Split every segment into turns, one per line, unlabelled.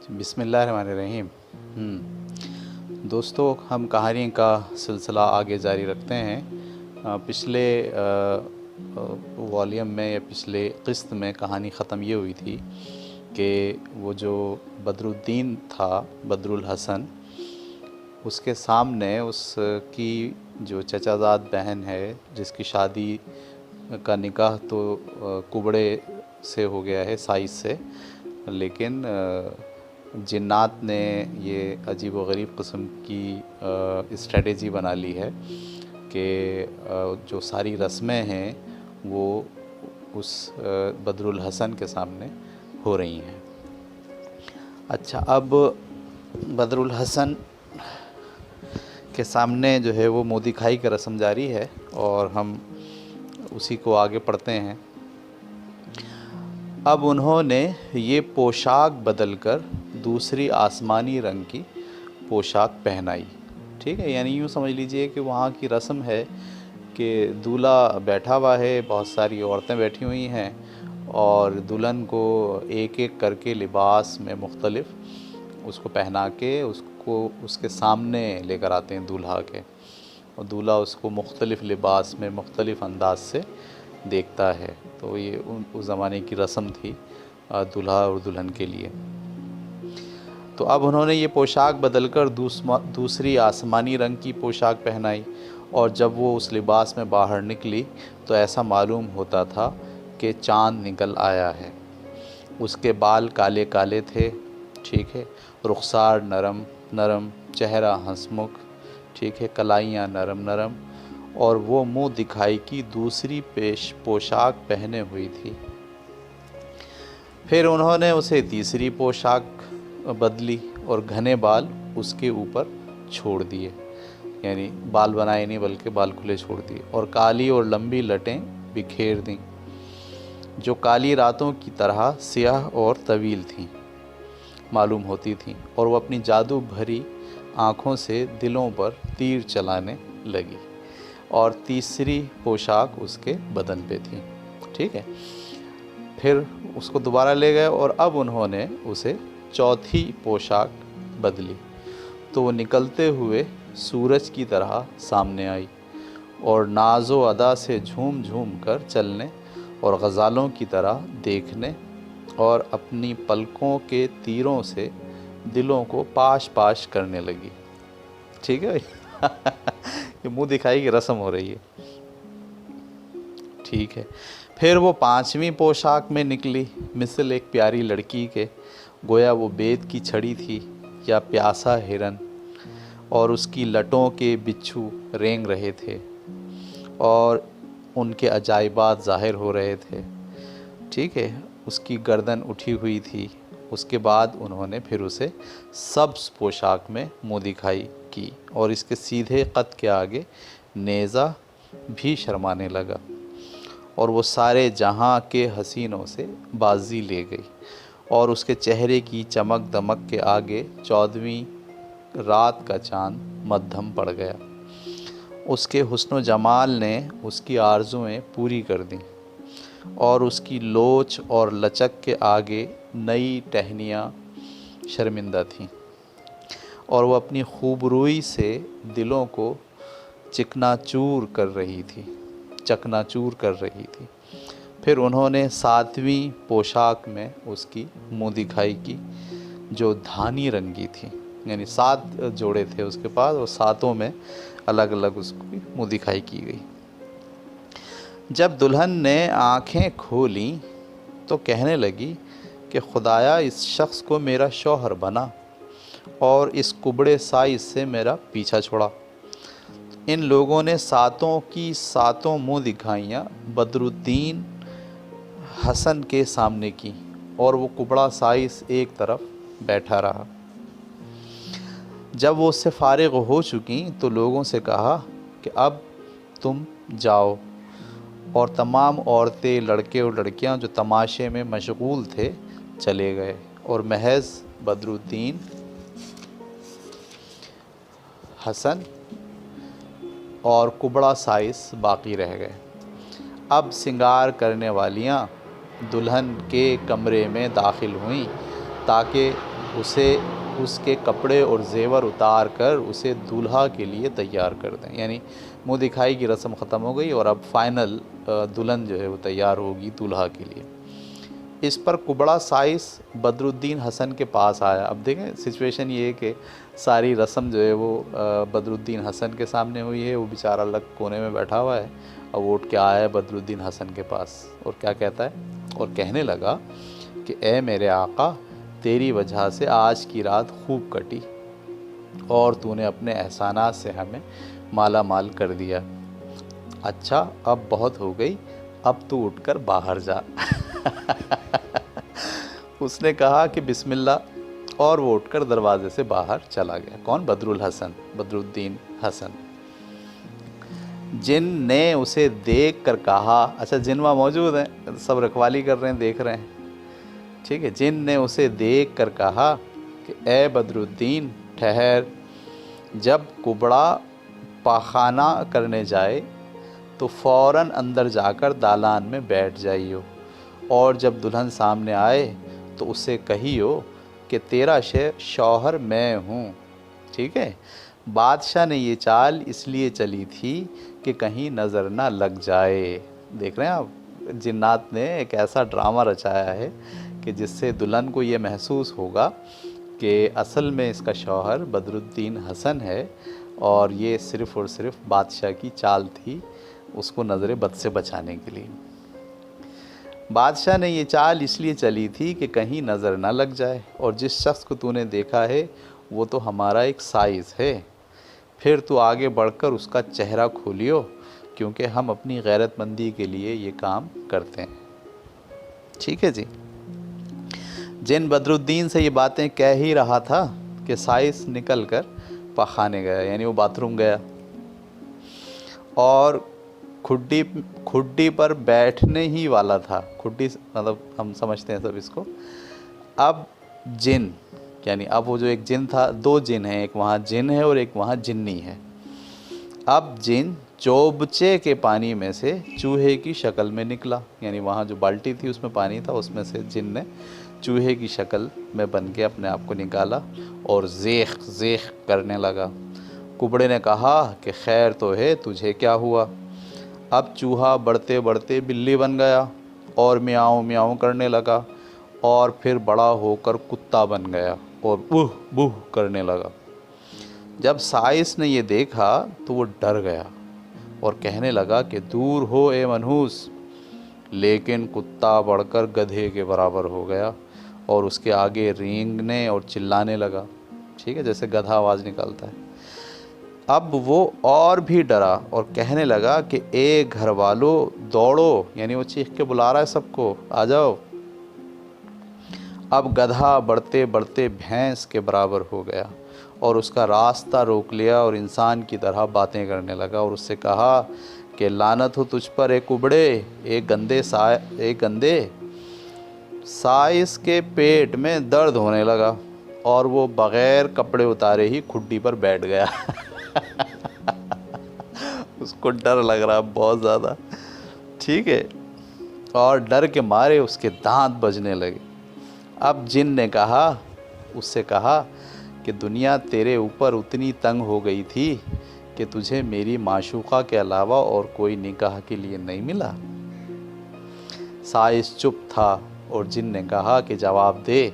بسم اللہ الرحمن الرحیم۔ دوستو، ہم کہانی کا سلسلہ آگے جاری رکھتے ہیں۔ پچھلے والیوم میں یا پچھلے قسط میں کہانی ختم یہ ہوئی تھی کہ وہ جو بدر الدین تھا، بدر الحسن، اس کے سامنے اس کی جو چچا زاد بہن ہے، جس کی شادی کا نکاح تو کبڑے سے ہو گیا ہے، سائز سے، لیکن جنات نے یہ عجیب و غریب قسم کی اسٹریٹجی بنا لی ہے کہ جو ساری رسمیں ہیں وہ اس بدر الحسن کے سامنے ہو رہی ہیں۔ اچھا، اب بدر الحسن کے سامنے جو ہے وہ منہ دکھائی کا رسم جاری ہے اور ہم اسی کو آگے پڑھتے ہیں۔ اب انہوں نے یہ پوشاک بدل کر دوسری آسمانی رنگ کی پوشاک پہنائی۔ ٹھیک ہے، یعنی یوں سمجھ لیجئے کہ وہاں کی رسم ہے کہ دولہا بیٹھا ہوا ہے، بہت ساری عورتیں بیٹھی ہوئی ہیں اور دلہن کو ایک ایک کر کے لباس میں مختلف اس کو پہنا کے اس کو اس کے سامنے لے کر آتے ہیں دولہا کے، اور دولہا اس کو مختلف لباس میں مختلف انداز سے دیکھتا ہے۔ تو یہ اس زمانے کی رسم تھی دولہا اور دلہن کے لیے۔ تو اب انہوں نے یہ پوشاک بدل کر دوسری آسمانی رنگ کی پوشاک پہنائی، اور جب وہ اس لباس میں باہر نکلی تو ایسا معلوم ہوتا تھا کہ چاند نکل آیا ہے۔ اس کے بال کالے کالے تھے، ٹھیک ہے، رخسار نرم نرم، چہرہ ہنسمکھ، ٹھیک ہے، کلائیاں نرم نرم، اور وہ منہ دکھائی کی دوسری پوشاک پہنے ہوئی تھی۔ پھر انہوں نے اسے تیسری پوشاک بدلی اور گھنے بال اس کے اوپر چھوڑ دیے، یعنی بال بنائے نہیں بلکہ بال کھلے چھوڑ دیے، اور کالی اور لمبی لٹیں بکھیر دیں جو کالی راتوں کی طرح سیاہ اور طویل تھیں معلوم ہوتی تھیں، اور وہ اپنی جادو بھری آنکھوں سے دلوں پر تیر چلانے لگی، اور تیسری پوشاک اس کے بدن پہ تھی۔ ٹھیک ہے، پھر اس کو دوبارہ لے گئے اور اب انہوں نے اسے چوتھی پوشاک بدلی تو وہ نکلتے ہوئے سورج کی طرح سامنے آئی، اور ناز و ادا سے جھوم جھوم کر چلنے اور غزالوں کی طرح دیکھنے اور اپنی پلکوں کے تیروں سے دلوں کو پاش پاش کرنے لگی۔ ٹھیک ہے یہ منہ دکھائی کی رسم ہو رہی ہے۔ ٹھیک ہے، پھر وہ پانچویں پوشاک میں نکلی، مثل ایک پیاری لڑکی کے، گویا وہ بید کی چھڑی تھی یا پیاسا ہرن، اور اس کی لٹوں کے بچھو رینگ رہے تھے اور ان کے عجائبات ظاہر ہو رہے تھے۔ ٹھیک ہے، اس کی گردن اٹھی ہوئی تھی۔ اس کے بعد انہوں نے پھر اسے سبز پوشاک میں منہ دکھائی کی، اور اس کے سیدھے قد کے آگے نیزہ بھی شرمانے لگا، اور وہ سارے جہاں کے حسینوں سے بازی لے گئی، اور اس کے چہرے کی چمک دمک کے آگے 14ویں رات کا چاند مدھم پڑ گیا۔ اس کے حسن و جمال نے اس کی آرزوئیں پوری کر دیں، اور اس کی لوچ اور لچک کے آگے نئی ٹہنیاں شرمندہ تھیں، اور وہ اپنی خوبروئی سے دلوں کو چکنا چور کر رہی تھی۔ پھر انہوں نے 7ویں پوشاک میں اس کی منہ دکھائی کی جو دھانی رنگی تھی، یعنی 7 جوڑے تھے اس کے پاس، اور 7 میں الگ الگ اس کی منہ دکھائی کی گئی۔ جب دلہن نے آنکھیں کھولیں تو کہنے لگی کہ خدایا، اس شخص کو میرا شوہر بنا اور اس کبڑے سائز سے میرا پیچھا چھوڑا۔ ان لوگوں نے 7 کی 7 منہ دکھائیاں بدر الدین حسن کے سامنے کی، اور وہ کبڑا سائز ایک طرف بیٹھا رہا۔ جب وہ اس سے فارغ ہو چکیں تو لوگوں سے کہا کہ اب تم جاؤ، اور تمام عورتیں، لڑکے اور لڑکیاں جو تماشے میں مشغول تھے چلے گئے، اور محض بدر الدین حسن اور کبڑا سائز باقی رہ گئے۔ اب سنگار کرنے والیاں دلہن کے کمرے میں داخل ہوئیں تاکہ اسے اس کے کپڑے اور زیور اتار کر اسے دولہا کے لیے تیار کر دیں. یعنی منہ دکھائی کی رسم ختم ہو گئی اور اب فائنل دلہن جو ہے وہ تیار ہوگی دولہا کے لیے. اس پر کبڑا سائس بدر الدین حسن کے پاس آیا. اب دیکھیں سچویشن یہ ہے کہ ساری رسم جو ہے وہ بدر الدین حسن کے سامنے ہوئی ہے، وہ بیچارہ الگ کونے میں بیٹھا ہوا ہے، اور وہ اٹھ کے آیا ہے بدر الدین حسن کے پاس اور کیا کہتا ہے، اور کہنے لگا کہ اے میرے آقا، تیری وجہ سے آج کی رات خوب کٹی اور تو نے اپنے احسانات سے ہمیں مالا مال کر دیا. اچھا اب بہت ہو گئی، اب تو اٹھ کر باہر جا. اس نے کہا کہ بسم اللہ، اور وہ اٹھ کر دروازے سے باہر چلا گیا. کون؟ بدر الدین حسن. جن نے اسے دیکھ کر کہا، اچھا جن وہاں موجود ہیں، سب رکھوالی کر رہے ہیں، دیکھ رہے ہیں، ٹھیک ہے. جن نے اسے دیکھ کر کہا کہ اے بدر الدین ٹھہر، جب کبڑا پاخانہ کرنے جائے تو فوراً اندر جا کر دالان میں بیٹھ جائیو، اور جب دلہن سامنے آئے تو اسے کہیو کہ تیرا شوہر میں ہوں. ٹھیک ہے. بادشاہ نے یہ چال اس لیے چلی تھی کہ کہیں نظر نہ لگ جائے. دیکھ رہے ہیں آپ، جنات نے ایک ایسا ڈرامہ رچایا ہے کہ جس سے دلہن کو یہ محسوس ہوگا کہ اصل میں اس کا شوہر بدر الدین حسن ہے، اور یہ صرف اور صرف بادشاہ کی چال تھی اس کو نظر بد سے بچانے کے لیے. بادشاہ نے یہ چال اس لیے چلی تھی کہ کہیں نظر نہ لگ جائے، اور جس شخص کو تو نے دیکھا ہے وہ تو ہمارا ایک سائز ہے. پھر تو آگے بڑھ کر اس کا چہرہ کھولیو، کیونکہ ہم اپنی غیرت مندی کے لیے یہ کام کرتے ہیں. ٹھیک ہے جی. جن بدر الدین سے یہ باتیں کہہ ہی رہا تھا کہ سائس نکل کر پاخانے گیا، یعنی وہ باتھ روم گیا، اور کھڈی پر بیٹھنے ہی والا تھا. کھڈی مطلب ہم سمجھتے ہیں سب اس کو. اب جن، یعنی اب وہ جو ایک جن تھا، دو جن ہیں، ایک وہاں جن ہے اور ایک وہاں جنی ہے. اب جن چوبچے کے پانی میں سے چوہے کی شکل میں نکلا، یعنی وہاں جو بالٹی تھی اس میں پانی تھا، اس میں سے جن نے چوہے کی شکل میں بن کے اپنے آپ کو نکالا اور زیخ زیخ کرنے لگا. کبڑے نے کہا کہ خیر تو ہے، تجھے کیا ہوا؟ اب چوہا بڑھتے بڑھتے بلی بن گیا اور میاؤں میاؤں کرنے لگا، اور پھر بڑا ہو کر کتا بن گیا اور بوہ بوہ کرنے لگا. جب سائس نے یہ دیکھا تو وہ ڈر گیا اور کہنے لگا کہ دور ہو اے منحوس. لیکن کتا بڑھ کر گدھے کے برابر ہو گیا اور اس کے آگے رینگنے اور چلانے لگا. ٹھیک ہے، جیسے گدھا آواز نکالتا ہے. اب وہ اور بھی ڈرا اور کہنے لگا کہ اے گھر والو دوڑو، یعنی وہ چیخ کے بلا رہا ہے سب کو، آ جاؤ. اب گدھا بڑھتے بڑھتے بھینس کے برابر ہو گیا اور اس کا راستہ روک لیا اور انسان کی طرح باتیں کرنے لگا، اور اس سے کہا کہ لعنت ہو تجھ پر اے کبڑے، ایک گندے. سائس کے پیٹ میں درد ہونے لگا اور وہ بغیر کپڑے اتارے ہی کھڈی پر بیٹھ گیا. اس کو ڈر لگ رہا بہت زیادہ. ٹھیک ہے، اور ڈر کے مارے اس کے دانت بجنے لگے. اب جن نے اس سے کہا کہ دنیا تیرے اوپر اتنی تنگ ہو گئی تھی کہ تجھے میری معشوقہ کے علاوہ اور کوئی نکاح کے لیے نہیں ملا. سائس چپ تھا اور جن نے کہا کہ جواب دے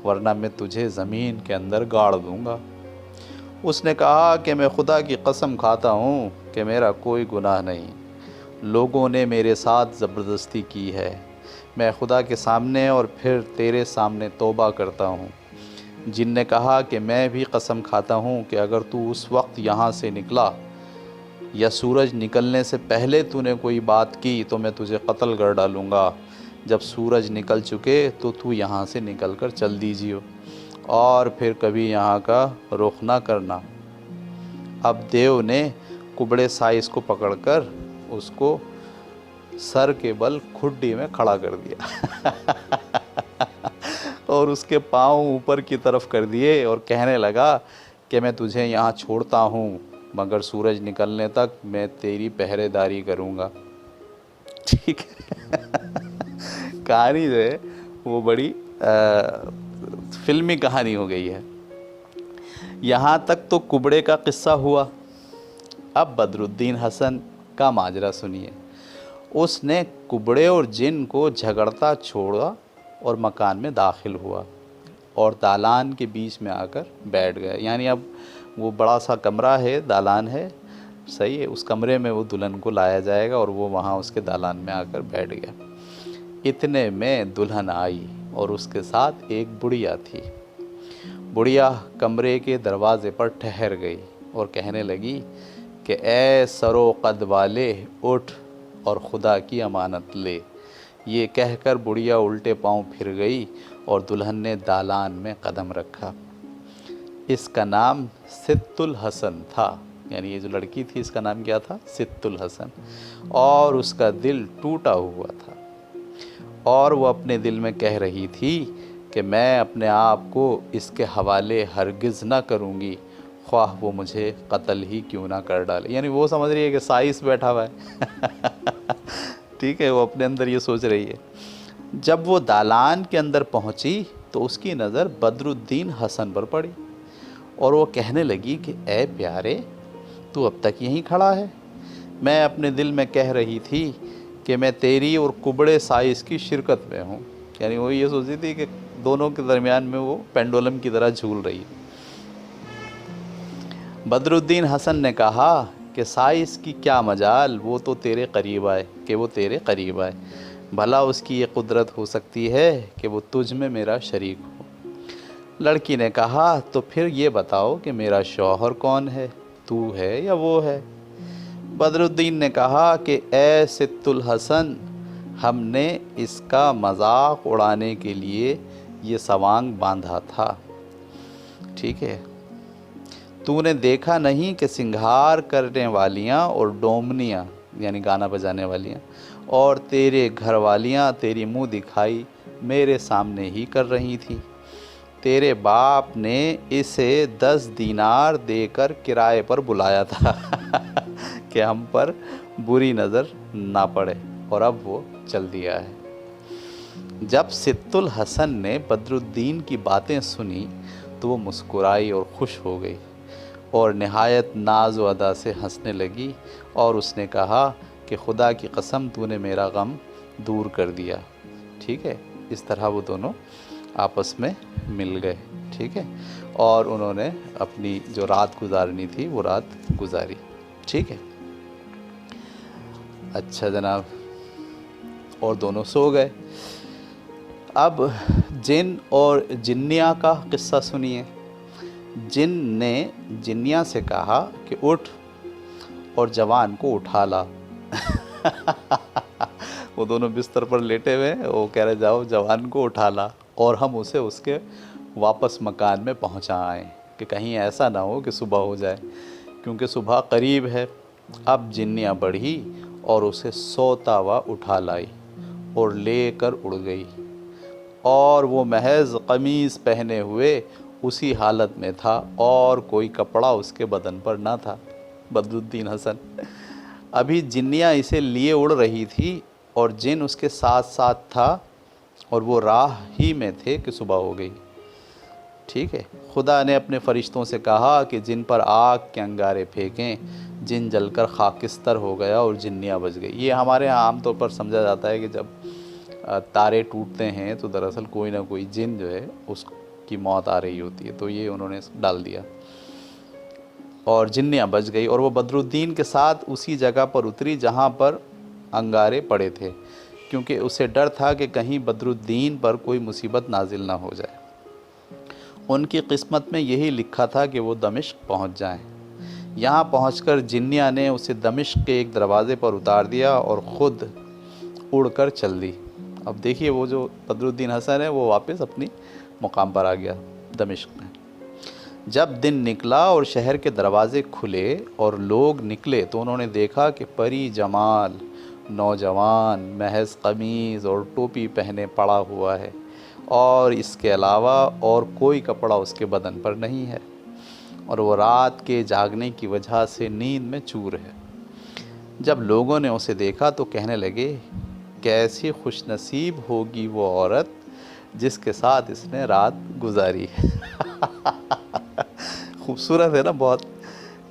ورنہ میں تجھے زمین کے اندر گاڑ دوں گا. اس نے کہا کہ میں خدا کی قسم کھاتا ہوں کہ میرا کوئی گناہ نہیں، لوگوں نے میرے ساتھ زبردستی کی ہے. میں خدا کے سامنے اور پھر تیرے سامنے توبہ کرتا ہوں. جن نے کہا کہ میں بھی قسم کھاتا ہوں کہ اگر تو اس وقت یہاں سے نکلا یا سورج نکلنے سے پہلے تو نے کوئی بات کی تو میں تجھے قتل کر ڈالوں گا. جب سورج نکل چکے تو تو یہاں سے نکل کر چل دیجیے اور پھر کبھی یہاں کا رخ نہ کرنا. اب دیو نے کبڑے سائس کو پکڑ کر اس کو سر کے بل کھڈی میں کھڑا کر دیا اور اس کے پاؤں اوپر کی طرف کر دیے اور کہنے لگا کہ میں تجھے یہاں چھوڑتا ہوں مگر سورج نکلنے تک میں تیری پہرے داری کروں گا. ٹھیک ہے. کہانی جو ہے وہ بڑی فلمی کہانی ہو گئی ہے۔ یہاں تک تو کبڑے کا قصہ ہوا، اب بدر الدین حسن کا ماجرا سنیے۔ اس نے کبڑے اور جن کو جھگڑتا چھوڑا اور مکان میں داخل ہوا اور دالان کے بیچ میں آ کر بیٹھ گیا۔ یعنی اب وہ بڑا سا کمرہ ہے، دالان ہے، صحیح ہے، اس کمرے میں وہ دلہن کو لایا جائے گا اور وہ وہاں اس کے دالان میں آ کر بیٹھ گیا۔ اتنے میں دلہن آئی اور اس کے ساتھ ایک بڑھیا تھی۔ بڑھیا کمرے کے دروازے پر ٹھہر گئی اور کہنے لگی کہ اے سر و قد والے، اٹھ اور خدا کی امانت لے۔ یہ کہہ کر بڑھیا الٹے پاؤں پھر گئی اور دلہن نے دالان میں قدم رکھا۔ اس کا نام ست الحسن تھا، یعنی یہ جو لڑکی تھی اس کا نام کیا تھا؟ ست الحسن، اور اس کا دل ٹوٹا ہوا تھا اور وہ اپنے دل میں کہہ رہی تھی کہ میں اپنے آپ کو اس کے حوالے ہرگز نہ کروں گی، خواہ وہ مجھے قتل ہی کیوں نہ کر ڈالے۔ یعنی وہ سمجھ رہی ہے کہ سائس بیٹھا ہوا ہے ٹھیک ہے، وہ اپنے اندر یہ سوچ رہی ہے۔ جب وہ دالان کے اندر پہنچی تو اس کی نظر بدر الدین حسن پر پڑی اور وہ کہنے لگی کہ اے پیارے، تو اب تک یہیں کھڑا ہے؟ میں اپنے دل میں کہہ رہی تھی کہ میں تیری اور کبڑے سائز کی شرکت میں ہوں۔ یعنی وہ یہ سوچی تھی کہ دونوں کے درمیان میں وہ پینڈولم کی طرح جھول رہی ہے۔ بدر الدین حسن نے کہا کہ سائز کی کیا مجال، وہ تو تیرے قریب آئے، کہ وہ تیرے قریب آئے، بھلا اس کی یہ قدرت ہو سکتی ہے کہ وہ تجھ میں میرا شریک ہو۔ لڑکی نے کہا تو پھر یہ بتاؤ کہ میرا شوہر کون ہے، تو ہے یا وہ ہے؟ بدر الدین نے کہا کہ اے ست الحسن، ہم نے اس کا مذاق اڑانے کے لیے یہ سوانگ باندھا تھا، ٹھیک ہے؟ تو نے دیکھا نہیں کہ سنگھار کرنے والیاں اور ڈومنیاں، یعنی گانا بجانے والیاں، اور تیرے گھر والیاں تیری منہ دکھائی میرے سامنے ہی کر رہی تھی۔ تیرے باپ نے اسے 10 دینار دے کر کرائے پر بلایا تھا کہ ہم پر بری نظر نہ پڑے، اور اب وہ چل دیا ہے۔ جب ست الحسن نے بدر الدین کی باتیں سنی تو وہ مسکرائی اور خوش ہو گئی اور نہایت ناز و ادا سے ہنسنے لگی، اور اس نے کہا کہ خدا کی قسم تو نے میرا غم دور کر دیا، ٹھیک ہے؟ اس طرح وہ دونوں آپس میں مل گئے، ٹھیک ہے؟ اور انہوں نے اپنی جو رات گزارنی تھی وہ رات گزاری، ٹھیک ہے؟ اچھا جناب، اور دونوں سو گئے۔ اب جن اور جنیہ کا قصہ سنیے۔ جن نے جنیہ سے کہا کہ اٹھ اور جوان کو اٹھا لا وہ دونوں بستر پر لیٹے ہوئے، وہ کہہ رہے جاؤ جوان کو اٹھا لا اور ہم اسے اس کے واپس مکان میں پہنچا آئیں، کہ کہیں ایسا نہ ہو کہ صبح ہو جائے، کیونکہ صبح قریب ہے۔ اب جنیہ بڑھی اور اسے سوتا ہوا اٹھا لائی اور لے کر اڑ گئی، اور وہ محض قمیص پہنے ہوئے اسی حالت میں تھا اور کوئی کپڑا اس کے بدن پر نہ تھا۔ بدر الدین حسن، ابھی جنیہ اسے لیے اڑ رہی تھی اور جن اس کے ساتھ ساتھ تھا، اور وہ راہ ہی میں تھے کہ صبح ہو گئی، ٹھیک ہے؟ خدا نے اپنے فرشتوں سے کہا کہ جن پر آگ کے انگارے پھینکیں، جن جل کر خاکستر ہو گیا اور جنیہ بچ گئی۔ یہ ہمارے ہاں عام طور پر سمجھا جاتا ہے کہ جب تارے ٹوٹتے ہیں تو دراصل کوئی نہ کوئی جن جو ہے اس کی موت آ رہی ہوتی ہے، تو یہ انہوں نے ڈال دیا اور جنیہ بچ گئی، اور وہ بدر الدین کے ساتھ اسی جگہ پر اتری جہاں پر انگارے پڑے تھے، کیونکہ اسے ڈر تھا کہ کہیں بدر الدین پر کوئی مصیبت نازل نہ ہو جائے۔ ان کی قسمت میں یہی لکھا تھا کہ وہ دمشق پہنچ جائیں۔ یہاں پہنچ کر جنیہ نے اسے دمشق کے ایک دروازے پر اتار دیا اور خود اڑ کر چل دی۔ اب دیکھیے وہ جو بدر الدین حسن ہے وہ واپس اپنی مقام پر آ گیا دمشق میں۔ جب دن نکلا اور شہر کے دروازے کھلے اور لوگ نکلے تو انہوں نے دیکھا کہ پری جمال نوجوان محض قمیض اور ٹوپی پہنے پڑا ہوا ہے، اور اس کے علاوہ اور کوئی کپڑا اس کے بدن پر نہیں ہے، اور وہ رات کے جاگنے کی وجہ سے نیند میں چور ہے۔ جب لوگوں نے اسے دیکھا تو کہنے لگے کیسی خوش نصیب ہوگی وہ عورت جس کے ساتھ اس نے رات گزاری ہے۔ خوبصورت ہے نا بہت،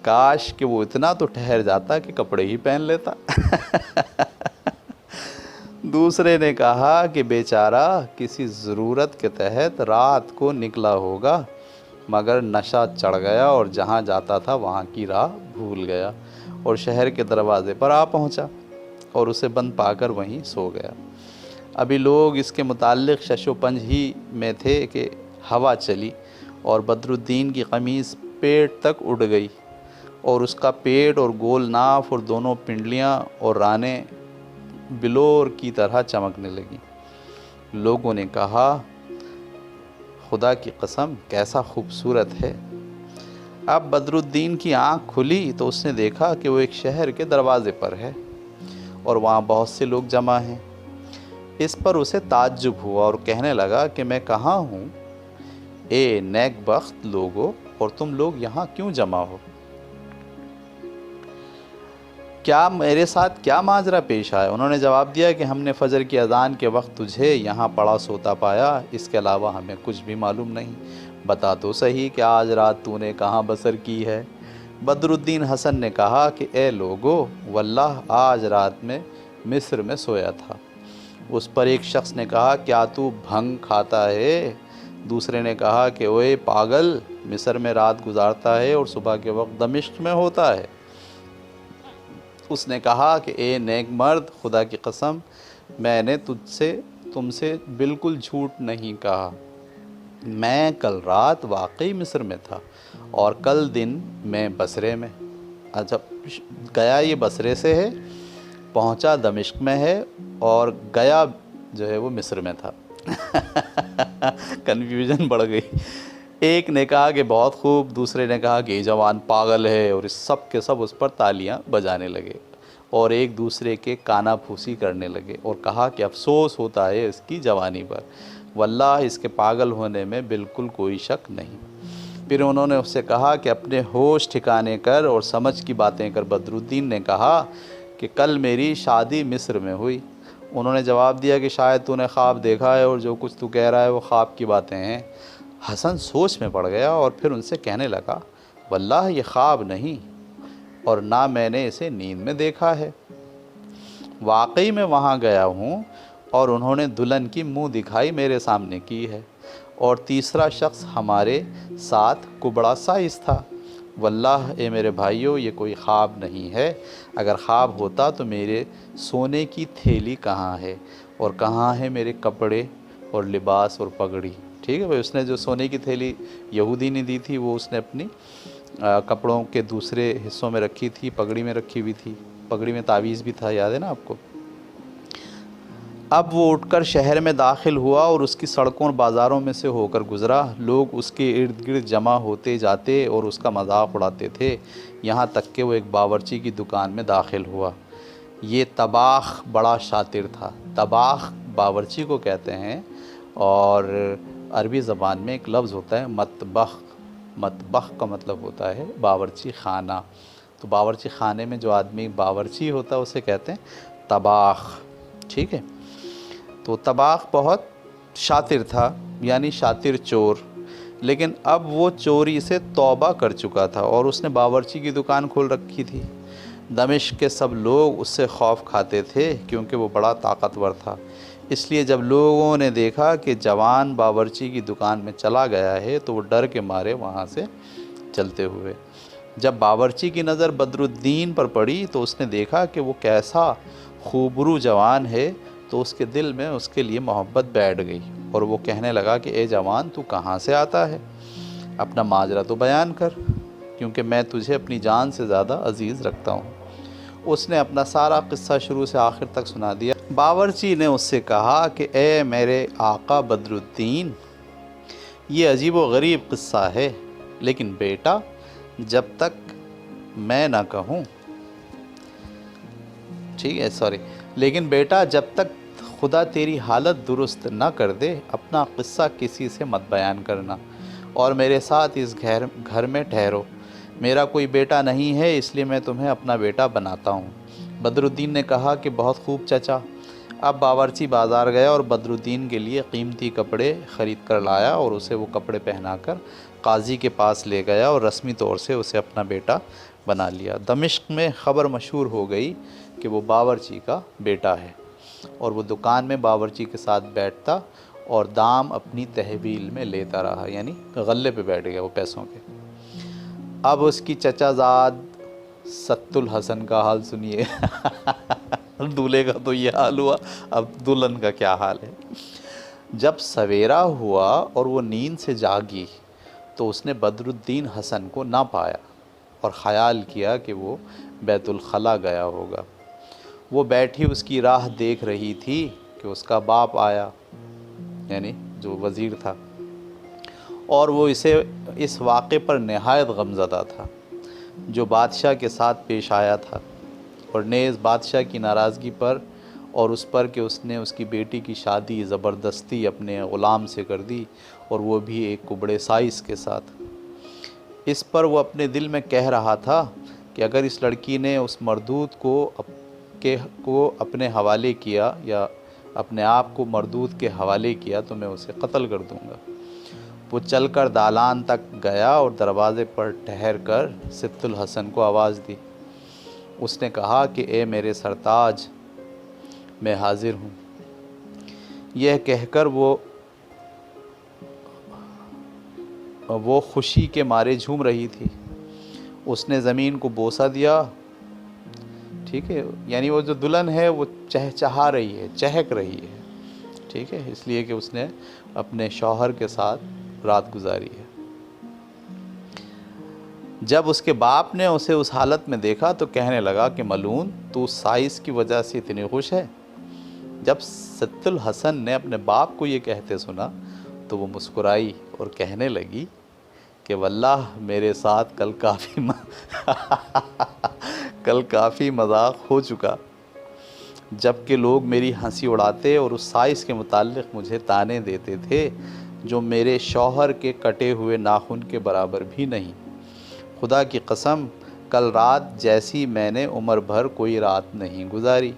کاش کہ وہ اتنا تو ٹھہر جاتا کہ کپڑے ہی پہن لیتا۔ دوسرے نے کہا کہ بیچارہ کسی ضرورت کے تحت رات کو نکلا ہوگا، مگر نشہ چڑھ گیا اور جہاں جاتا تھا وہاں کی راہ بھول گیا اور شہر کے دروازے پر آ پہنچا اور اسے بند پا کر وہیں سو گیا۔ ابھی لوگ اس کے متعلق شش و پنج ہی میں تھے کہ ہوا چلی اور بدر الدین کی قمیص پیٹ تک اڑ گئی اور اس کا پیٹ اور گول ناف اور دونوں پنڈلیاں اور رانیں بلور کی طرح چمکنے لگیں۔ لوگوں نے کہا خدا کی قسم کیسا خوبصورت ہے۔ اب بدر الدین کی آنکھ کھلی تو اس نے دیکھا کہ وہ ایک شہر کے دروازے پر ہے اور وہاں بہت سے لوگ جمع ہیں۔ اس پر اسے تعجب ہوا اور کہنے لگا کہ میں کہاں ہوں اے نیک بخت لوگو، اور تم لوگ یہاں کیوں جمع ہو؟ کیا میرے ساتھ کیا ماجرا پیش آیا؟ انہوں نے جواب دیا کہ ہم نے فجر کی اذان کے وقت تجھے یہاں پڑا سوتا پایا، اس کے علاوہ ہمیں کچھ بھی معلوم نہیں۔ بتا تو صحیح کہ آج رات تو نے کہاں بسر کی ہے؟ بدر الدین حسن نے کہا کہ اے لوگو، واللہ آج رات میں مصر میں سویا تھا۔ اس پر ایک شخص نے کہا کیا تو بھنگ کھاتا ہے؟ دوسرے نے کہا کہ اوے پاگل، مصر میں رات گزارتا ہے اور صبح کے وقت دمشق میں ہوتا ہے۔ اس نے کہا کہ اے نیک مرد، خدا کی قسم میں نے تم سے بالکل جھوٹ نہیں کہا، میں کل رات واقعی مصر میں تھا اور کل دن میں بصرے میں۔ اچھا، گیا یہ بصرے سے ہے، پہنچا دمشق میں ہے، اور گیا جو ہے وہ مصر میں تھا۔ کنفیوژن بڑھ گئی۔ ایک نے کہا کہ بہت خوب، دوسرے نے کہا کہ یہ جوان پاگل ہے، اور سب کے سب اس پر تالیاں بجانے لگے اور ایک دوسرے کے کانا پھوسی کرنے لگے اور کہا کہ افسوس ہوتا ہے اس کی جوانی پر، واللہ اس کے پاگل ہونے میں بالکل کوئی شک نہیں۔ پھر انہوں نے اس سے کہا کہ اپنے ہوش ٹھکانے کر اور سمجھ کی باتیں کر۔ بدر الدین نے کہا کہ کل میری شادی مصر میں ہوئی۔ انہوں نے جواب دیا کہ شاید تو نے خواب دیکھا ہے اور جو کچھ تو کہہ رہا ہے وہ خواب کی باتیں ہیں۔ حسن سوچ میں پڑ گیا اور پھر ان سے کہنے لگا واللہ یہ خواب نہیں اور نہ میں نے اسے نیند میں دیکھا ہے، واقعی میں وہاں گیا ہوں اور انہوں نے دلہن کی منہ دکھائی میرے سامنے کی ہے، اور تیسرا شخص ہمارے ساتھ کبڑا سائز تھا۔ واللہ اے میرے بھائیوں یہ کوئی خواب نہیں ہے، اگر خواب ہوتا تو میرے سونے کی تھیلی کہاں ہے اور کہاں ہے میرے کپڑے اور لباس اور پگڑی؟ ٹھیک ہے بھائی، اس نے جو سونے کی تھیلی یہودی نے دی تھی وہ اس نے اپنی کپڑوں کے دوسرے حصوں میں رکھی تھی، پگڑی میں رکھی ہوئی تھی، پگڑی میں تعویذ بھی تھا، یاد ہے نا آپ کو؟ اب وہ اٹھ کر شہر میں داخل ہوا اور اس کی سڑکوں اور بازاروں میں سے ہو کر گزرا۔ لوگ اس کے ارد گرد جمع ہوتے جاتے اور اس کا مذاق اڑاتے تھے، یہاں تک کہ وہ ایک باورچی کی دکان میں داخل ہوا۔ یہ طباخ بڑا شاطر تھا۔ طباخ باورچی کو کہتے ہیں، اور عربی زبان میں ایک لفظ ہوتا ہے مطبخ۔ مطبخ کا مطلب ہوتا ہے باورچی خانہ، تو باورچی خانے میں جو آدمی باورچی ہوتا ہے اسے کہتے ہیں طباخ، ٹھیک ہے؟ تو طباخ بہت شاطر تھا، یعنی شاطر چور، لیکن اب وہ چوری سے توبہ کر چکا تھا اور اس نے باورچی کی دکان کھول رکھی تھی۔ دمشق کے سب لوگ اس سے خوف کھاتے تھے کیونکہ وہ بڑا طاقتور تھا، اس لیے جب لوگوں نے دیکھا کہ جوان باورچی کی دکان میں چلا گیا ہے تو وہ ڈر کے مارے وہاں سے چلتے ہوئے۔ جب باورچی کی نظر بدر الدین پر پڑی تو اس نے دیکھا کہ وہ کیسا خوبرو جوان ہے، تو اس کے دل میں اس کے لیے محبت بیٹھ گئی اور وہ کہنے لگا کہ اے جوان تو کہاں سے آتا ہے؟ اپنا ماجرا تو بیان کر، کیونکہ میں تجھے اپنی جان سے زیادہ عزیز رکھتا ہوں۔ اس نے اپنا سارا قصہ شروع سے آخر تک سنا دیا۔ باورچی نے اس سے کہا کہ اے میرے آقا بدر الدین، یہ عجیب و غریب قصہ ہے، لیکن بیٹا جب تک میں نہ کہوں، ٹھیک ہے لیکن بیٹا جب تک خدا تیری حالت درست نہ کر دے اپنا قصہ کسی سے مت بیان کرنا، اور میرے ساتھ اس گھر میں ٹھہرو۔ میرا کوئی بیٹا نہیں ہے، اس لیے میں تمہیں اپنا بیٹا بناتا ہوں۔ بدر الدین نے کہا کہ بہت خوب چچا، اب باورچی بازار گیا اور بدرالدین کے لیے قیمتی کپڑے خرید کر لایا اور اسے وہ کپڑے پہنا کر قاضی کے پاس لے گیا اور رسمی طور سے اسے اپنا بیٹا بنا لیا۔ دمشق میں خبر مشہور ہو گئی کہ وہ باورچی کا بیٹا ہے، اور وہ دکان میں باورچی کے ساتھ بیٹھتا اور دام اپنی تحویل میں لیتا رہا، یعنی غلے پہ بیٹھ گیا وہ پیسوں کے۔ اب اس کی چچا زاد ست الحسن کا حال سنیے۔ دولہے کا تو یہ حال ہوا، اب دلہن کا کیا حال ہے۔ جب سویرا ہوا اور وہ نیند سے جاگی تو اس نے بدرالدین حسن کو نہ پایا اور خیال کیا کہ وہ بیت الخلا گیا ہوگا۔ وہ بیٹھی اس کی راہ دیکھ رہی تھی کہ اس کا باپ آیا، یعنی جو وزیر تھا، اور وہ اس واقعے پر نہایت غمزدہ تھا جو بادشاہ کے ساتھ پیش آیا تھا، اور نیز بادشاہ کی ناراضگی پر اور اس پر کہ اس نے اس کی بیٹی کی شادی زبردستی اپنے غلام سے کر دی، اور وہ بھی ایک کبڑے سائز کے ساتھ۔ اس پر وہ اپنے دل میں کہہ رہا تھا کہ اگر اس لڑکی نے اس مردود کو اپنے حوالے کیا یا اپنے آپ کو مردود کے حوالے کیا تو میں اسے قتل کر دوں گا۔ وہ چل کر دالان تک گیا اور دروازے پر ٹھہر کر ست الحسن کو آواز دی۔ اس نے کہا کہ اے میرے سرتاج، میں حاضر ہوں۔ یہ کہہ کر وہ خوشی کے مارے جھوم رہی تھی۔ اس نے زمین کو بوسہ دیا، ٹھیک ہے، یعنی وہ جو دلہن ہے وہ چہچہا رہی ہے، چہک رہی ہے، ٹھیک ہے، اس لیے کہ اس نے اپنے شوہر کے ساتھ رات گزاری ہے۔ جب اس کے باپ نے اسے اس حالت میں دیکھا تو کہنے لگا کہ ملعون، تو سائز کی وجہ سے اتنی خوش ہے؟ جب ست الحسن نے اپنے باپ کو یہ کہتے سنا تو وہ مسکرائی اور کہنے لگی کہ واللہ میرے ساتھ کل کافی مذاق ہو چکا، جب کہ لوگ میری ہنسی اڑاتے اور اس سائز کے متعلق مجھے تانے دیتے تھے جو میرے شوہر کے کٹے ہوئے ناخن کے برابر بھی نہیں۔ خدا کی قسم، کل رات جیسی میں نے عمر بھر کوئی رات نہیں گزاری۔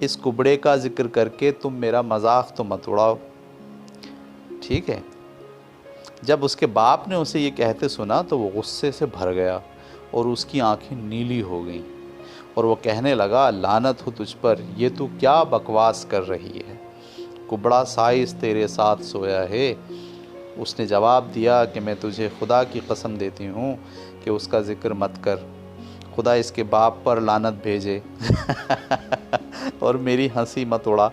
اس کبڑے کا ذکر کر کے تم میرا مذاق تو مت اڑاؤ، ٹھیک ہے۔ جب اس کے باپ نے اسے یہ کہتے سنا تو وہ غصے سے بھر گیا اور اس کی آنکھیں نیلی ہو گئیں، اور وہ کہنے لگا لعنت ہو تجھ پر، یہ تو کیا بکواس کر رہی ہے؟ کبڑا سائز تیرے ساتھ سویا ہے۔ اس نے جواب دیا کہ میں تجھے خدا کی قسم دیتی ہوں کہ اس کا ذکر مت کر، خدا اس کے باپ پر لعنت بھیجے اور میری ہنسی مت اڑا۔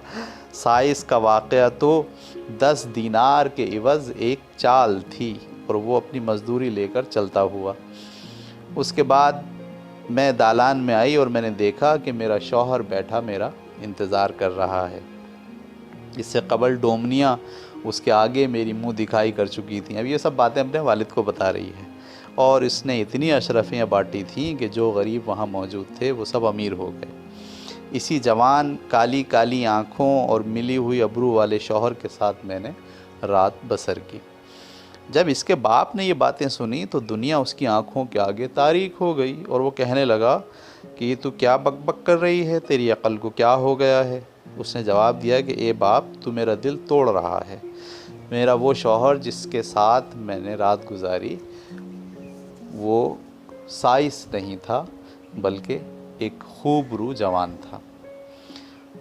سائز کا واقعہ تو 10 دینار کے عوض ایک چال تھی، اور وہ اپنی مزدوری لے کر چلتا ہوا۔ اس کے بعد میں دالان میں آئی اور میں نے دیکھا کہ میرا شوہر بیٹھا میرا انتظار کر رہا ہے۔ اس سے قبل ڈومنیاں اس کے آگے میری منہ دکھائی کر چکی تھیں۔ اب یہ سب باتیں اپنے والد کو بتا رہی ہے، اور اس نے اتنی اشرفیاں بانٹی تھیں کہ جو غریب وہاں موجود تھے وہ سب امیر ہو گئے۔ اسی جوان کالی کالی آنکھوں اور ملی ہوئی ابرو والے شوہر کے ساتھ میں نے رات بسر کی۔ جب اس کے باپ نے یہ باتیں سنی تو دنیا اس کی آنکھوں کے آگے تاریک ہو گئی، اور وہ کہنے لگا کہ یہ تو کیا بک بک کر رہی ہے، تیری عقل کو کیا ہو گیا ہے؟ اس نے جواب دیا کہ اے باپ، تو میرا دل توڑ رہا ہے۔ میرا وہ شوہر جس کے ساتھ میں نے رات گزاری وہ سائس نہیں تھا بلکہ ایک خوب رو جوان تھا۔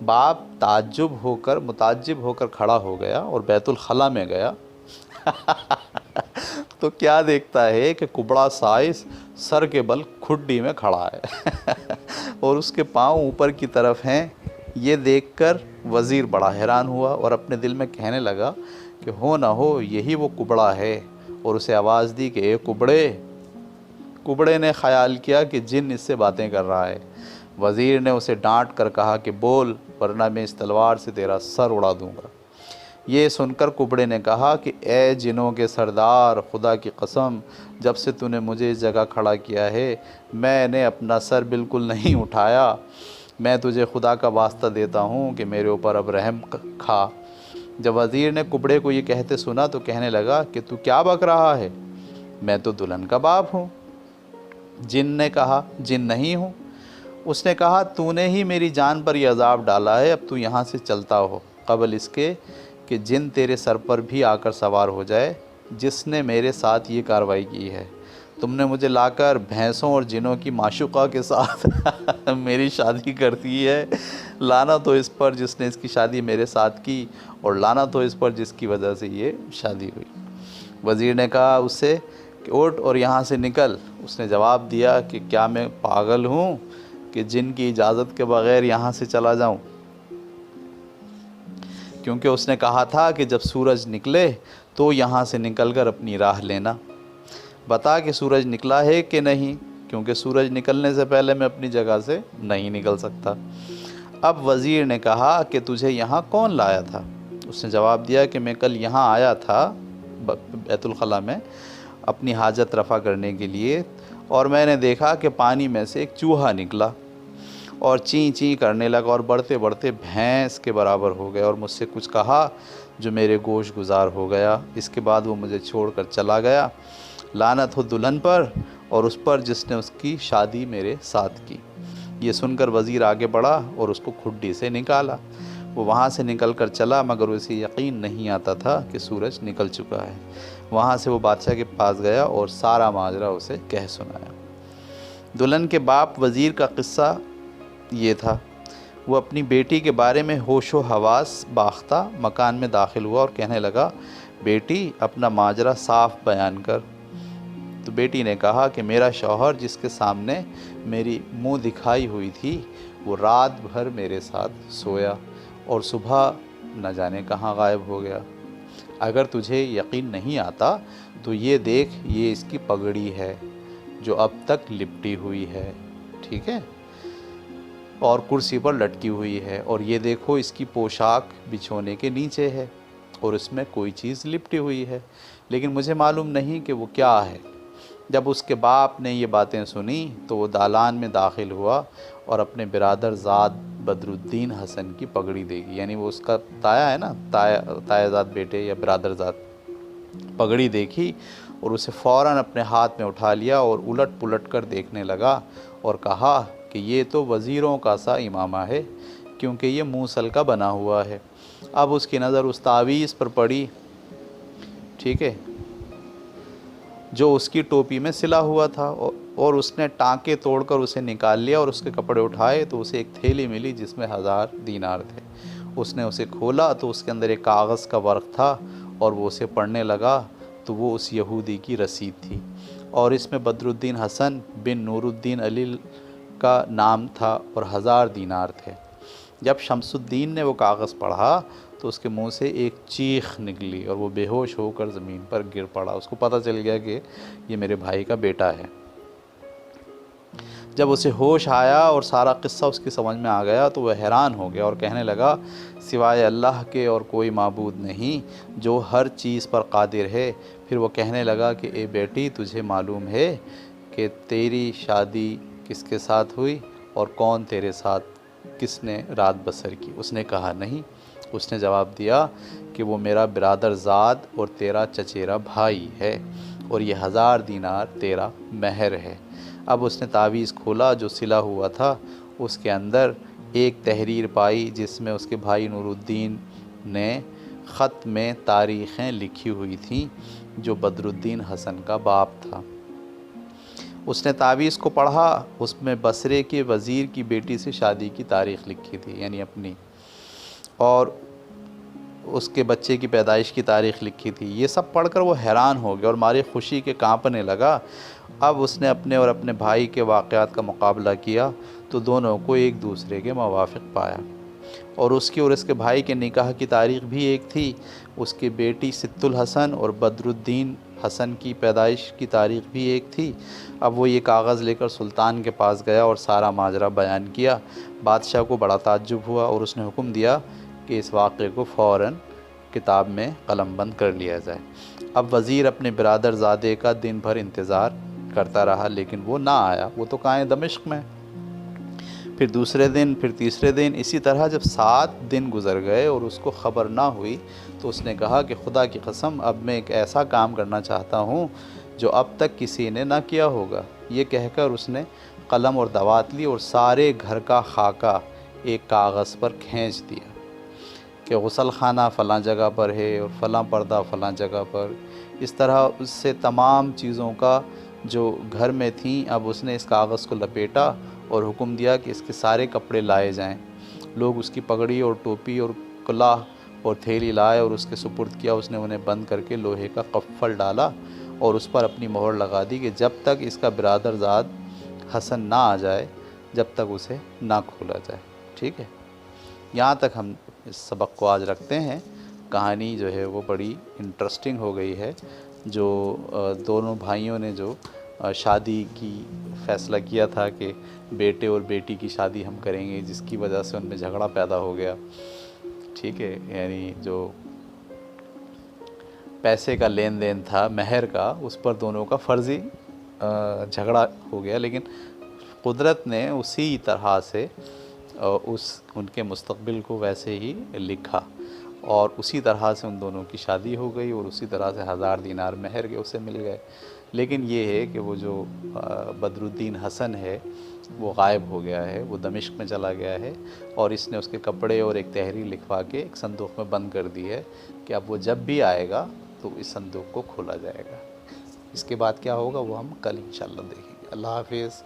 باپ متعجب ہو کر کھڑا ہو گیا اور بیت الخلا میں گیا تو کیا دیکھتا ہے کہ کبڑا سائس سر کے بل کھڈی میں کھڑا ہے اور اس کے پاؤں اوپر کی طرف ہیں۔ یہ دیکھ کر وزیر بڑا حیران ہوا اور اپنے دل میں کہنے لگا کہ ہو نہ ہو یہی وہ کبڑا ہے، اور اسے آواز دی کہ اے کبڑے نے خیال کیا کہ جن اس سے باتیں کر رہا ہے۔ وزیر نے اسے ڈانٹ کر کہا کہ بول، ورنہ میں اس تلوار سے تیرا سر اڑا دوں گا۔ یہ سن کر کبڑے نے کہا کہ اے جنوں کے سردار، خدا کی قسم، جب سے تو نے مجھے اس جگہ کھڑا کیا ہے میں نے اپنا سر بالکل نہیں اٹھایا۔ میں تجھے خدا کا واسطہ دیتا ہوں کہ میرے اوپر اب رحم کھا۔ جب وزیر نے کبڑے کو یہ کہتے سنا تو کہنے لگا کہ تو کیا بک رہا ہے؟ میں تو دلہن کا باپ ہوں۔ جن نے کہا جن نہیں ہوں۔ اس نے کہا تو نے ہی میری جان پر یہ عذاب ڈالا ہے، اب تو یہاں سے چلتا ہو قبل اس کے کہ جن تیرے سر پر بھی آ کر سوار ہو جائے جس نے میرے ساتھ یہ کارروائی کی ہے۔ تم نے مجھے لا کر بھینسوں اور جنوں کی معشوقہ کے ساتھ میری شادی کر دی ہے، لعنت ہو اس پر جس نے اس کی شادی میرے ساتھ کی، اور لعنت ہو اس پر جس کی وجہ سے یہ شادی ہوئی۔ وزیر نے کہا اس سے کہ اٹھ اور یہاں سے نکل۔ اس نے جواب دیا کہ کیا میں پاگل ہوں کہ جن کی اجازت کے بغیر یہاں سے چلا جاؤں؟ کیونکہ اس نے کہا تھا کہ جب سورج نکلے تو یہاں سے نکل کر اپنی راہ لینا۔ بتا کہ سورج نکلا ہے کہ نہیں، کیونکہ سورج نکلنے سے پہلے میں اپنی جگہ سے نہیں نکل سکتا۔ اب وزیر نے کہا کہ تجھے یہاں کون لایا تھا؟ اس نے جواب دیا کہ میں کل یہاں آیا تھا بیت الخلاء میں اپنی حاجت رفع کرنے کے لیے، اور میں نے دیکھا کہ پانی میں سے ایک چوہا نکلا اور چیں چیں کرنے لگا اور بڑھتے بڑھتے بھینس کے برابر ہو گیا، اور مجھ سے کچھ کہا جو میرے گوش گزار ہو گیا۔ اس کے بعد وہ مجھے چھوڑ کر چلا گیا۔ لعنت ہو دلہن پر اور اس پر جس نے اس کی شادی میرے ساتھ کی۔ یہ سن کر وزیر آگے بڑھا اور اس کو کھڈی سے نکالا۔ وہ وہاں سے نکل کر چلا، مگر اسے یقین نہیں آتا تھا کہ سورج نکل چکا ہے۔ وہاں سے وہ بادشاہ کے پاس گیا اور سارا ماجرا اسے کہہ سنایا۔ دلہن کے باپ وزیر کا قصہ یہ تھا۔ وہ اپنی بیٹی کے بارے میں ہوش و حواس باختہ مکان میں داخل ہوا اور کہنے لگا، بیٹی اپنا ماجرا صاف بیان کر۔ تو بیٹی نے کہا کہ میرا شوہر جس کے سامنے میری منہ دکھائی ہوئی تھی وہ رات بھر میرے ساتھ سویا اور صبح نہ جانے کہاں غائب ہو گیا۔ اگر تجھے یقین نہیں آتا تو یہ دیکھ، یہ اس کی پگڑی ہے جو اب تک لپٹی ہوئی ہے، ٹھیک ہے، اور کرسی پر لٹکی ہوئی ہے، اور یہ دیکھو اس کی پوشاک بچھونے کے نیچے ہے اور اس میں کوئی چیز لپٹی ہوئی ہے، لیکن مجھے معلوم نہیں کہ وہ کیا ہے۔ جب اس کے باپ نے یہ باتیں سنی تو وہ دالان میں داخل ہوا اور اپنے برادر زاد بدر الدین حسن کی پگڑی دیکھی، یعنی وہ اس کا تایا ہے نا، تایا زاد بیٹے یا برادر زاد، پگڑی دیکھی اور اسے فوراً اپنے ہاتھ میں اٹھا لیا اور الٹ پلٹ کر دیکھنے لگا اور کہا کہ یہ تو وزیروں کا سا امامہ ہے، کیونکہ یہ موصل کا بنا ہوا ہے۔ اب اس کی نظر اس تعویذ پر پڑی، ٹھیک ہے، جو اس کی ٹوپی میں سلا ہوا تھا، اور اس نے ٹانکے توڑ کر اسے نکال لیا اور اس کے کپڑے اٹھائے تو اسے ایک تھیلی ملی جس میں 1000 دینار تھے۔ اس نے اسے کھولا تو اس کے اندر ایک کاغذ کا ورق تھا اور وہ اسے پڑھنے لگا تو وہ اس یہودی کی رسید تھی، اور اس میں بدر الدین حسن بن نور الدین علی کا نام تھا اور 1000 دینار تھے۔ جب شمس الدین نے وہ کاغذ پڑھا تو اس کے منہ سے ایک چیخ نکلی اور وہ بے ہوش ہو کر زمین پر گر پڑا۔ اس کو پتہ چل گیا کہ یہ میرے بھائی کا بیٹا ہے۔ جب اسے ہوش آیا اور سارا قصہ اس کی سمجھ میں آ گیا تو وہ حیران ہو گیا اور کہنے لگا، سوائے اللہ کے اور کوئی معبود نہیں جو ہر چیز پر قادر ہے۔ پھر وہ کہنے لگا کہ اے بیٹی، تجھے معلوم ہے کہ تیری شادی کس کے ساتھ ہوئی اور کون تیرے ساتھ کس نے رات بسر کی؟ اس نے کہا نہیں۔ اس نے جواب دیا کہ وہ میرا برادر زاد اور تیرا چچیرا بھائی ہے، اور یہ 1000 دینار تیرا مہر ہے۔ اب اس نے تعویذ کھولا جو سلا ہوا تھا، اس کے اندر ایک تحریر پائی جس میں اس کے بھائی نور الدین نے خط میں تاریخیں لکھی ہوئی تھیں جو بدر الدین حسن کا باپ تھا۔ اس نے تعویذ کو پڑھا، اس میں بصرے کے وزیر کی بیٹی سے شادی کی تاریخ لکھی تھی، یعنی اپنی، اور اس کے بچے کی پیدائش کی تاریخ لکھی تھی۔ یہ سب پڑھ کر وہ حیران ہو گیا اور مارے خوشی کے کانپنے لگا۔ اب اس نے اپنے اور اپنے بھائی کے واقعات کا مقابلہ کیا تو دونوں کو ایک دوسرے کے موافق پایا، اور اس کی اور اس کے بھائی کے نکاح کی تاریخ بھی ایک تھی۔ اس کی بیٹی ست الحسن اور بدر الدین حسن کی پیدائش کی تاریخ بھی ایک تھی۔ اب وہ یہ کاغذ لے کر سلطان کے پاس گیا اور سارا ماجرا بیان کیا۔ بادشاہ کو بڑا تعجب ہوا اور اس نے حکم دیا کہ اس واقعے کو فوراً کتاب میں قلم بند کر لیا جائے۔ اب وزیر اپنے برادر زادے کا دن بھر انتظار کرتا رہا، لیکن وہ نہ آیا، وہ تو کہاں ہے؟ دمشق میں۔ پھر دوسرے دن، پھر تیسرے دن، اسی طرح جب 7 دن گزر گئے اور اس کو خبر نہ ہوئی تو اس نے کہا کہ خدا کی قسم اب میں ایک ایسا کام کرنا چاہتا ہوں جو اب تک کسی نے نہ کیا ہوگا، یہ کہہ کر اس نے قلم اور دوات لی اور سارے گھر کا خاکہ ایک کاغذ پر کھینچ دیا کہ غسل خانہ فلاں جگہ پر ہے اور فلاں پردہ فلاں جگہ پر. اس طرح اس سے تمام چیزوں کا جو گھر میں تھیں اب اس نے اس کاغذ کو لپیٹا اور حکم دیا کہ اس کے سارے کپڑے لائے جائیں. لوگ اس کی پگڑی اور ٹوپی اور کلاہ اور تھیلی لائے اور اس کے سپرد کیا. اس نے انہیں بند کر کے لوہے کا قفل ڈالا اور اس پر اپنی مہر لگا دی کہ جب تک اس کا برادر زاد حسن نہ آ جائے جب تک اسے نہ کھولا جائے. ٹھیک ہے، یہاں تک ہم اس سبق کو آج رکھتے ہیں. کہانی جو ہے وہ بڑی انٹرسٹنگ ہو گئی ہے. جو دونوں بھائیوں نے جو شادی کی فیصلہ کیا تھا کہ بیٹے اور بیٹی کی شادی ہم کریں گے، جس کی وجہ سے ان میں جھگڑا پیدا ہو گیا. ٹھیک ہے، یعنی جو پیسے کا لین دین تھا مہر کا، اس پر دونوں کا فرضی جھگڑا ہو گیا، لیکن قدرت نے اسی طرح سے ان کے مستقبل کو ویسے ہی لکھا اور اسی طرح سے ان دونوں کی شادی ہو گئی اور اسی طرح سے 1000 دینار مہر کے اسے مل گئے. لیکن یہ ہے کہ وہ جو بدر الدین حسن ہے وہ غائب ہو گیا ہے، وہ دمشق میں چلا گیا ہے اور اس نے اس کے کپڑے اور ایک تحریر لکھوا کے ایک صندوق میں بند کر دی ہے کہ اب وہ جب بھی آئے گا تو اس صندوق کو کھولا جائے گا. اس کے بعد کیا ہوگا وہ ہم کل انشاءاللہ دیکھیں گے. اللہ حافظ.